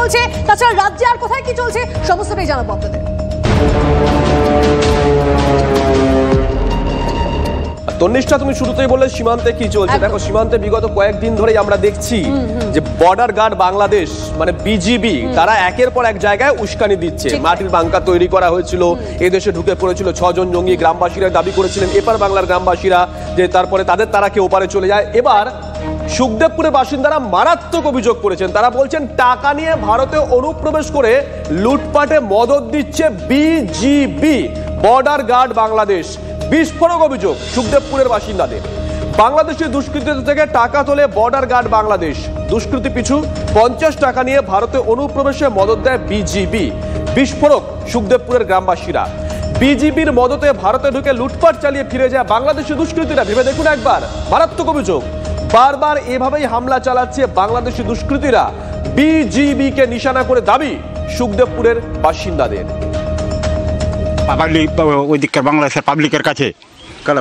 চলছে, তাছাড়া রাজ্যে আর কোথায় কি চলছে সমস্তটাই জানাবো আপনাদের। তন্নিষ্ঠা, তুমি শুরুতেই বললে সীমান্তে কি চলছে। দেখো, সীমান্তে বিগত কয়েকদিন ধরেই আমরা দেখছি যে বর্ডার গার্ড বাংলাদেশ মানে বিজিবি তারা একের পর এক জায়গায় উস্কানি দিচ্ছে। মাটির বাংকার তৈরি করা হয়েছিল, এদেশে ঢুকে পড়েছিল 6 জন জঙ্গি। গ্রামবাসীরা দাবি করেছিলেন, এপার বাংলার গ্রামবাসীরা, যে তারপরে তারা কেউ ওপারে চলে যায়। এবার সুখদেবপুরের বাসিন্দারা মারাত্মক অভিযোগ করেছেন। তারা বলছেন টাকা নিয়ে ভারতে অনুপ্রবেশ করে লুটপাটে মদদ দিচ্ছে বিজিবি, বর্ডার গার্ড বাংলাদেশ। বিস্ফোরক অভিযোগ সুখদেবপুরের বাসিন্দাদের। বাংলাদেশের দুষ্কৃতীদের থেকে টাকা তোলে বর্ডার গার্ড বাংলাদেশ। দুষ্কৃতী পিছু 50 টাকা নিয়ে ভারতে অনুপ্রবেশে মদত দেয় বিজিবি। বিস্ফোরক সুখদেবপুরের গ্রামবাসীরা। বিজিবির মদতে ভারতে ঢুকে লুটপাট চালিয়ে ফিরে যায় বাংলাদেশি দুষ্কৃতীরা। ভেবে দেখুন একবার, মারাত্মক অভিযোগ। বারবার এভাবেই হামলা চালাচ্ছে বাংলাদেশি দুষ্কৃতীরা। বিজিবিকে নিশানা করে দাবি সুখদেবপুরের বাসিন্দাদের। ওইদিককার বাংলাদেশের পাবলিকের কাছে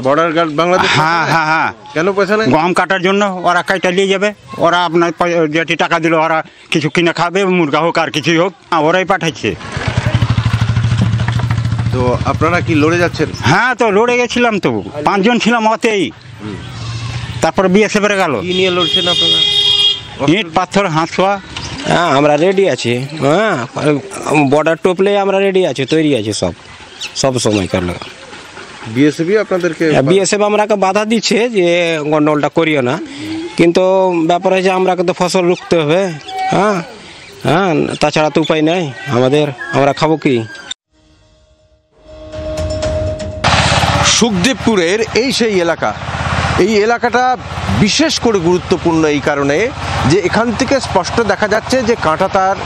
বর্ডার গার্ড বাংলাদেশ। হ্যাঁ হ্যাঁ হ্যাঁ, কেন পয়সা নেই? গম কাটার জন্য ওরা কাইটা নিয়ে যাবে। ওরা আপনার যেটি টাকা দিল ওরা কিছু কিনে খাবে, মুরগা হোক আর কিছুই হোক, ওরাই পাঠাচ্ছে। তো আপনারা কি লড়ে যাচ্ছেন? হ্যাঁ, তো লড়ে গেছিলাম, তো 5 জন ছিলাম ওতেই। তারপর বিএসএফ এর গেল। কি নিয়ে লড়ছেন আপনারা? ইট পাথর হাঁসুয়া। হ্যাঁ, আমরা রেডি আছি। হ্যাঁ, বর্ডার টোপলে আমরা রেডি আছি, তৈরি আছি সব সময় করলে। বিএসএফ আপনাদেরকে বিএসএফ আমরাকে বাধা দিচ্ছে যে গন্ডগোলটা করিও না, কিন্তু ব্যাপার হচ্ছে আমরাকে তো ফসল রুখতে হবে। হ্যাঁ হ্যাঁ, তাছাড়া তো উপায় নেই আমাদের, আমরা খাবো কি? সুখদেবপুরের এই সেই এলাকা। এই এলাকাটা বিশেষ করে গুরুত্বপূর্ণ এই কারণে যে এখান থেকে স্পষ্ট দেখা যাচ্ছে যে কাঁটাতার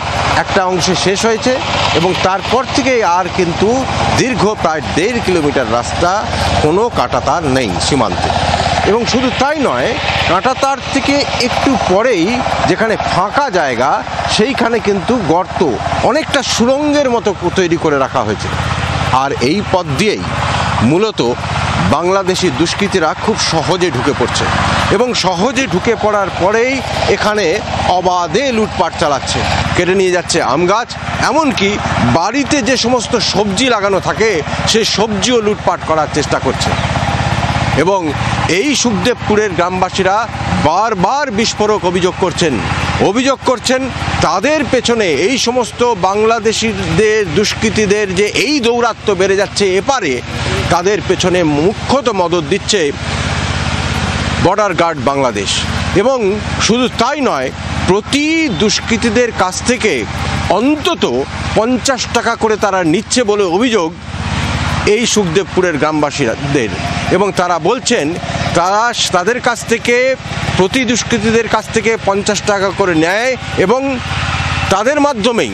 একটা অংশে শেষ হয়েছে এবং তারপর থেকে আর কিন্তু দীর্ঘ প্রায় 1.5 কিলোমিটার রাস্তা কোনো কাঁটাতার নেই সীমান্তে। এবং শুধু তাই নয়, কাঁটাতার থেকে একটু পরেই যেখানে ফাঁকা জায়গা সেইখানে কিন্তু গর্ত অনেকটা সুড়ঙ্গের মতো তৈরি করে রাখা হয়েছে। আর এই পথ দিয়েই মূলত বাংলাদেশি দুষ্কৃতীরা খুব সহজে ঢুকে পড়ছে এবং সহজে ঢুকে পড়ার পরেই এখানে অবাধে লুটপাট চালাচ্ছে। কেটে নিয়ে যাচ্ছে আম গাছ, এমনকি বাড়িতে যে সমস্ত সবজি লাগানো থাকে সেই সবজিও লুটপাট করার চেষ্টা করছে। এবং এই সুখদেবপুরের গ্রামবাসীরা বারবার বিস্ফোরক অভিযোগ করছেন তাদের পেছনে এই সমস্ত বাংলাদেশিদের দুষ্কৃতীদের যে এই দৌরাত্ম্য বেড়ে যাচ্ছে এপারে, তাদের পেছনে মুখ্যত মদত দিচ্ছে বর্ডার গার্ড বাংলাদেশ। এবং শুধু তাই নয়, প্রতি দুষ্কৃতীদের কাছ থেকে অন্তত 50 টাকা করে তারা নিচ্ছে বলে অভিযোগ এই সুখদেবপুরের গ্রামবাসীদের। এবং তারা বলছেন তাদের কাছ থেকে, প্রতি দুষ্কৃতীদের কাছ থেকে 50 টাকা করে নেয় এবং তাদের মাধ্যমেই,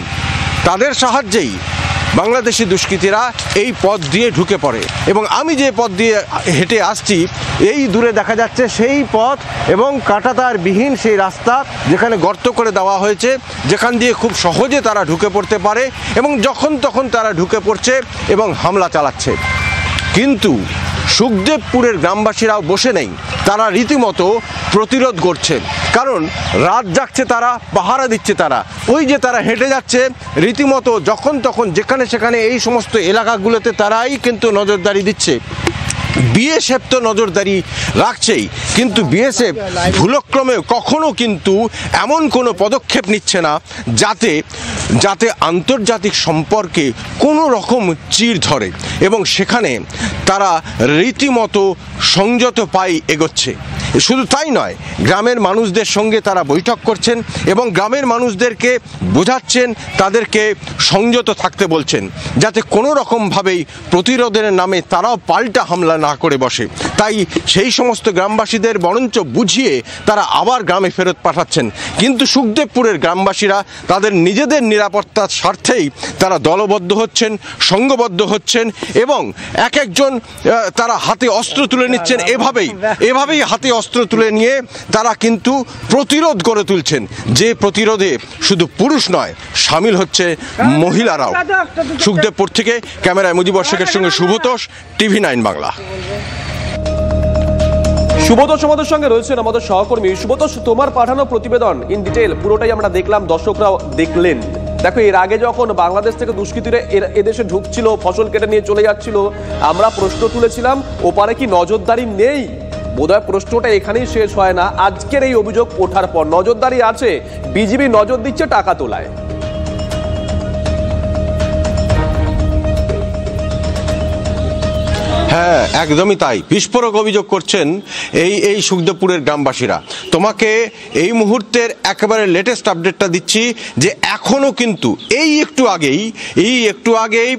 তাদের সাহায্যেই বাংলাদেশি দুষ্কৃতীরা এই পথ দিয়ে ঢুকে পড়ে। এবং আমি যে পথ দিয়ে হেঁটে আসছি, এই দূরে দেখা যাচ্ছে সেই পথ এবং কাঁটাতারবিহীন সেই রাস্তা, যেখানে গর্ত করে দেওয়া হয়েছে, যেখান দিয়ে খুব সহজে তারা ঢুকে পড়তে পারে এবং যখন তখন তারা ঢুকে পড়ছে এবং হামলা চালাচ্ছে। কিন্তু সুখদেবপুরের গ্রামবাসীরাও বসে নেই, তারা রীতিমতো প্রতিরোধ করছে। কারণ রাত জাগছে তারা, পাহারা দিচ্ছে তারা। ওই যে তারা হেঁটে যাচ্ছে রীতিমতো, যখন তখন যেখানে সেখানে এই সমস্ত এলাকাগুলোতে তারাই কিন্তু নজরদারি দিচ্ছে। বিএসএফ তো নজরদারি রাখছেই, কিন্তু বিএসএফ ভুলক্রমে কখনো কিন্তু এমন কোনো পদক্ষেপ নিচ্ছে না যাতে আন্তর্জাতিক সম্পর্কে কোনো রকম চির ধরে, এবং সেখানে তারা রীতিমতো সংযত পাই এগোচ্ছে। শুধু তাই নয়, গ্রামের মানুষদের সঙ্গে তারা বৈঠক করছেন এবং গ্রামের মানুষদেরকে বোঝাচ্ছেন, তাদেরকে সংযত থাকতে বলছেন, যাতে কোনো রকমভাবেই প্রতিরোধের নামে তারাও পাল্টা হামলা না করে বসে। তাই সেই সমস্ত গ্রামবাসীদের বরঞ্চ বুঝিয়ে তারা আবার গ্রামে ফেরত পাঠাচ্ছেন। কিন্তু সুখদেবপুরের গ্রামবাসীরা তাদের নিজেদের নিরাপত্তার স্বার্থেই তারা দলবদ্ধ হচ্ছেন, সংঘবদ্ধ হচ্ছেন এবং এক একজন তারা হাতে অস্ত্র তুলে নিচ্ছেন। এভাবেই হাতে অস্ত্র তুলে নিয়ে তারা কিন্তু প্রতিরোধ গড়ে তুলছেন, যে প্রতিরোধে শুধু পুরুষ নয়, সামিল হচ্ছে মহিলারাও। সুখদেবপুর থেকে ক্যামেরায় মুজিবর শেখের সঙ্গে শুভতোষ, TV9 বাংলা। সুব্রত আমাদের সঙ্গে রয়েছেন আমাদের সহকর্মী। সুব্রত, তোমার পাঠানো প্রতিবেদন ইন ডিটেল পুরোটাই আমরা দেখলাম, দর্শকরাও দেখলেন। দেখো, এর আগে যখন বাংলাদেশ থেকে দুষ্কৃতীরা এদেশে ঢুকছিল, ফসল কেটে নিয়ে চলে যাচ্ছিল, আমরা প্রশ্ন তুলেছিলাম ওপারে কি নজরদারি নেই। বোধহয় প্রশ্নটা এখানেই শেষ হয় না। আজকের এই অভিযোগ ওঠার পর নজরদারি আছে, বিজিবি নজর দিচ্ছে টাকা তোলায়। হ্যাঁ, একদমই তাই। বিস্ফোরক অভিযোগ করছেন এই সুখদেবপুরের গ্রামবাসীরা। তোমাকে এই মুহূর্তের একেবারে লেটেস্ট আপডেটটা দিচ্ছি যে এখনো কিন্তু এই একটু আগেই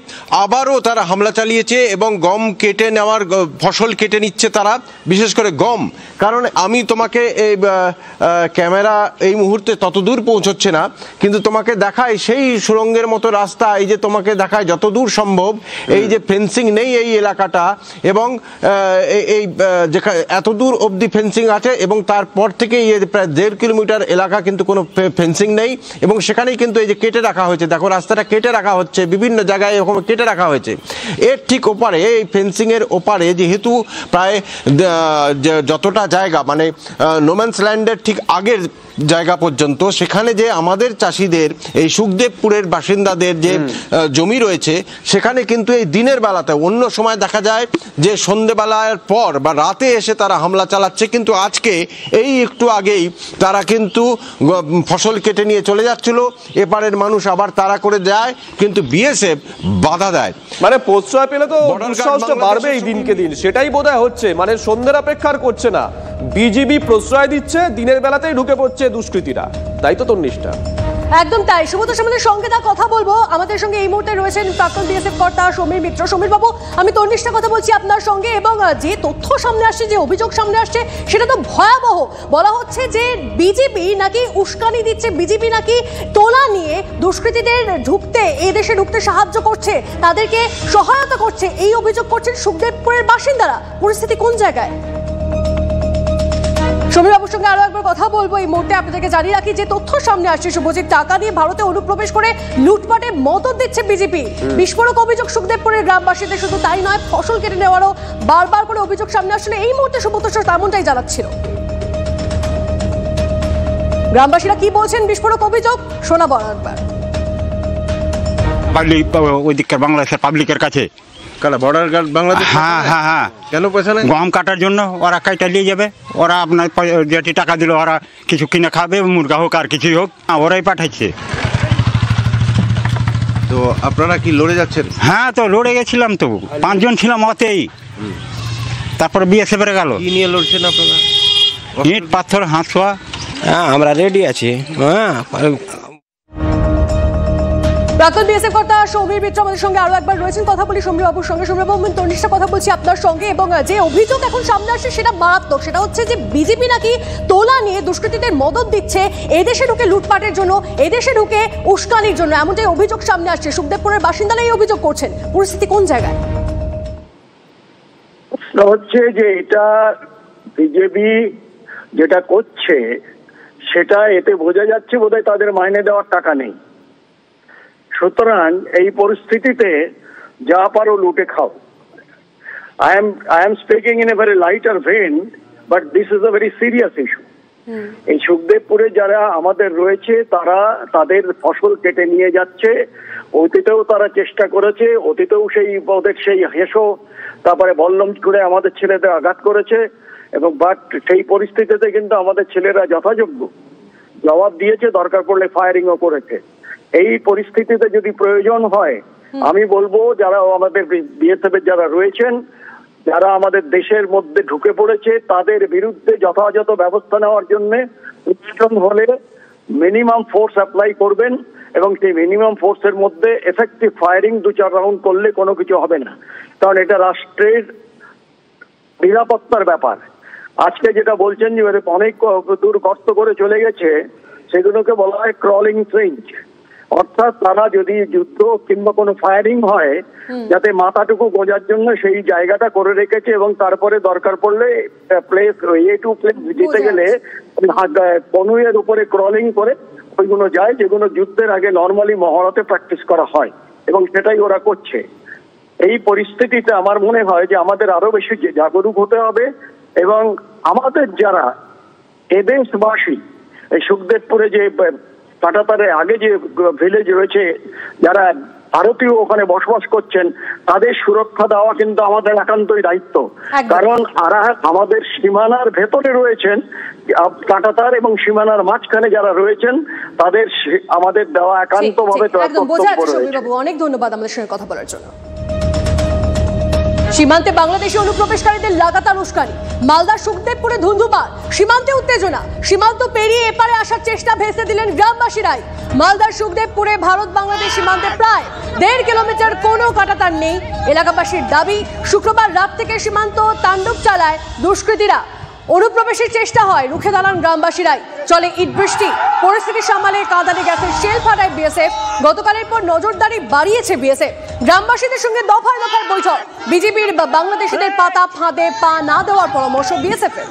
আবারও তারা হামলা চালিয়েছে এবং গম কেটে নেওয়ার ফসল কেটে নিচ্ছে তারা, বিশেষ করে গম। কারণ আমি তোমাকে এই ক্যামেরা এই মুহূর্তে ততদূর পৌঁছচ্ছে না, কিন্তু তোমাকে দেখায় সেই সুড়ঙ্গের মতো রাস্তা, এই যে তোমাকে দেখায় যতদূর সম্ভব, এই যে ফেন্সিং নেই এই এলাকাটা, এবং এই এত দূর অবধি ফেন্সিং আছে, এবং তারপর থেকে প্রায় 1.5 কিলোমিটার এলাকা কিন্তু কোনো ফেন্সিং নেই, এবং সেখানেই কিন্তু এই যে কেটে রাখা হয়েছে। দেখো, রাস্তাটা কেটে রাখা হচ্ছে, বিভিন্ন জায়গায় এরকম কেটে রাখা হয়েছে। এর ঠিক ওপারে, এই ফেন্সিং এর ওপারে, যেহেতু প্রায় যতটা জায়গা মানে নোম্যান্স ল্যান্ডের ঠিক আগের জায়গা পর্যন্ত, সেখানে যে আমাদের চাষিদের, এই সুখদেবপুরের বাসিন্দাদের যে জমি রয়েছে, সেখানে কিন্তু এই দিনের বেলাতে, অন্য সময় দেখা যায় যে সন্ধ্যেবেলার পর বা রাতে এসে তারা হামলা চালাচ্ছে, কিন্তু আজকে এই একটু আগেই তারা কিন্তু ফসল কেটে নিয়ে চলে যাচ্ছিল। এপারের মানুষ আবার তাড়া করে যায়, কিন্তু বিএসএফ বাধা দেয়। মানে প্রশ্রয় পেলে তো দুঃসাহসটা বাড়বে এই দিনকে দিন, সেটাই বোধহয় হচ্ছে। মানে সন্ধ্যের অপেক্ষা করছে না, বিজিবি প্রশ্রয় দিচ্ছে, দিনের বেলাতেই ঢুকে পড়ছে দুষ্কৃতীরা। তাই তো তন্নিষ্ঠা? একদম তাই। সুব্রত আমাদের সঙ্গে তার কথা বলবো। আমাদের সঙ্গে এই মুহূর্তে রয়েছেন প্রাক্তন বিএসএফ কর্তা সমীর মিত্র। সমীর বাবু, আমি তন্নিষ্ঠা কথা বলছি আপনার সঙ্গে, এবং যে তথ্য সামনে আসছে, যে অভিযোগ সামনে আসছে, সেটা তো ভয়াবহ। বলা হচ্ছে যে বিজেপি নাকি উস্কানি দিচ্ছে, বিজেপি নাকি তোলা নিয়ে দুষ্কৃতীদের ঢুকতে, এই দেশে ঢুকতে সাহায্য করছে, তাদেরকে সহায়তা করছে, এই অভিযোগ করছেন সুখদেবপুরের বাসিন্দারা। পরিস্থিতি কোন জায়গায়? সমীরবাবুর সঙ্গে আরো একবার কথা বলবো। এই মুহূর্তে আপনাদেরকে জানিয়ে রাখি যে তথ্য সামনে আসছে, শুভজিৎ, টাকা দিয়ে ভারতে অনুপ্রবেশ করে লুটপাটে মদত দিচ্ছে বিজেপি। বিস্ফোরক অভিযোগ সুখদেবপুরের গ্রামবাসীদের। শুধু তাই নয়, ফসল কেটে নেওয়ারও বারবার করে অভিযোগ সামনে আসলে এই মুহূর্তে সুব্রত তেমনটাই জানাচ্ছিল। গ্রামবাসীরা কি বলছেন বিস্ফোরক অভিযোগ শোনাবো একবার। ওই দিককার বাংলাদেশের পাবলিকের কাছে বর্ডার গার্ড বাংলাদেশ। হ্যাঁ হ্যাঁ হ্যাঁ, কেন পয়সা নেই? গম কাটার জন্য ওরা কাইটা নিয়ে যাবে। ওরা আপনার যেটি টাকা দিল, ওরা কিছু কিনে খাবে, মুরগা হোক আর কিছুই হোক, ওরাই পাঠাচ্ছে। তো আপনারা কি লড়ে যাচ্ছেন? হ্যাঁ, তো লড়ে গেছিলাম, তো 5 জন ছিলাম ওতেই। তারপরে বিএসএফ এর গেল। কি নিয়ে লড়ছেন আপনারা? ইট পাথর হাঁসুয়া। হ্যাঁ, আমরা রেডি আছি। হ্যাঁ, প্রাক্তন বিএসএফ কর্তা সমীর মিত্র আমাদের সঙ্গে আরো একবার রয়েছেন। কথা বলি সমীর বাবুর সঙ্গে। সমীর বাবু, তন্নিষ্ঠা কথা বলছি আপনার সঙ্গে, এবং যে অভিযোগ এখন সামনে আসছে সেটা মারাত্মক। সেটা হচ্ছে যে বিজেপি নাকি তোলা নিয়ে দুষ্কৃতীদের মদত দিচ্ছে, এদেশে ঢুকে লুটপাটের জন্য, এদেশে ঢুকে উস্কানির জন্য, এমনটাই অভিযোগ সামনে আসছে। সুখদেবপুরের বাসিন্দারা এই অভিযোগ করছেন। পরিস্থিতি কোন জায়গায়? হচ্ছে যে এটা বিজেপি যেটা করছে, সেটা এতে বোঝা যাচ্ছে বোধহয় তাদের মাইনে দেওয়ার টাকা নেই। সুতরাং এই পরিস্থিতিতে যা পারো লুটে খাও। I am speaking in a very lighter vein, but this is a very serious issue. এই সুখদেবপুরে যারা আমাদের রয়েছে, তারা তাদের ফসল কেটে নিয়ে যাচ্ছে। অতীতেও তারা চেষ্টা করেছে, অতীতেও ওদের সেই হেসো, তারপরে বল্লম করে আমাদের ছেলেদের আঘাত করেছে, এবং বাট সেই পরিস্থিতিতে কিন্তু আমাদের ছেলেরা যথাযোগ্য জবাব দিয়েছে, দরকার পড়লে ফায়ারিংও করেছে। এই পরিস্থিতিতে যদি প্রয়োজন হয়, আমি বলবো যারা আমাদের বিএসএফ যারা রয়েছেন, যারা আমাদের দেশের মধ্যে ঢুকে পড়েছে, তাদের বিরুদ্ধে যথাযথ ব্যবস্থা নেওয়ার জন্য প্রয়োজন হলে মিনিমাম ফোর্স অ্যাপ্লাই করবেন, এবং সেই মিনিমাম ফোর্সের মধ্যে এফেক্টিভ ফায়ারিং 2-4 রাউন্ড করলে কোনো কিছু হবে না। কারণ এটা রাষ্ট্রের নিরাপত্তার ব্যাপার। আজকে যেটা বলছেন যে অনেক দূর গর্ত করে চলে গেছে, সেগুলোকে বলা হয় ক্রলিং ট্রেঞ্চ। অর্থাৎ তারা যদি যুদ্ধ কিংবা কোনো ফায়ারিং হয়, যাতে মাথাটুকু গোজার জন্য সেই জায়গাটা করে রেখেছে, এবং তারপরে দরকার পড়লে প্লেস টু প্লেস যেতে গেলে কনুয়ের উপরে ক্রলিং করে ওইগুলো যায়, যেগুলো যুদ্ধের আগে নর্মালি মহড়াতে প্র্যাকটিস করা হয়, এবং সেটাই ওরা করছে। এই পরিস্থিতিতে আমার মনে হয় যে আমাদের আরো বেশি জাগরুক হতে হবে, এবং আমাদের যারা এদেশবাসী এই সুখদেবপুরে যে কাঁটাতারের আগে যে ভিলেজ রয়েছে, যারা ভারতীয় ওখানে বসবাস করছেন, তাদের সুরক্ষা দেওয়া কিন্তু আমাদের একান্তই দায়িত্ব। কারণ আমাদের সীমানার ভেতরে রয়েছেন, কাঁটাতার এবং সীমানার মাঝখানে যারা রয়েছেন, তাদের আমাদের দেওয়া একান্তভাবে কর্তব্য রয়েছে। অনেক ধন্যবাদ আমাদের সঙ্গে কথা বলার জন্য। সীমান্তে বাংলাদেশি অনুপ্রবেশকারীদের লাগাতার উস্কানি, মালদার সুখদেবপুরে ধুন্ধুমার, সীমান্তে উত্তেজনা, সীমান্ত পেরিয়ে এপারে আসার চেষ্টা ভেস্তে দিলেন গ্রামবাসীরাই। মালদার সুখদেবপুরে ভারত বাংলাদেশ সীমান্তে প্রায় 1.5 কিলোমিটার কোনো কাঁটাতার নেই। এলাকাবাসীর দাবি, শুক্রবার রাত থেকে সীমান্ত তাণ্ডব চালায় দুষ্কৃতীরা। অনুপ্রবেশের চেষ্টা হয়, রুখে দাঁড়ান গ্রামবাসীরাই। চলে ইট বৃষ্টি, পরিস্থিতি সামালে কাঁদানে গ্যাসের শেল ফাটায় বিএসএফ। গতকালের পর নজরদারি বাড়িয়েছে বিএসএফ। গ্রামবাসীদের সঙ্গে দফায় দফায় বৈঠক, বিজেপির বা বাংলাদেশিদের পাতা ফাঁদে পা না দেওয়ার পরামর্শ বিএসএফ এর।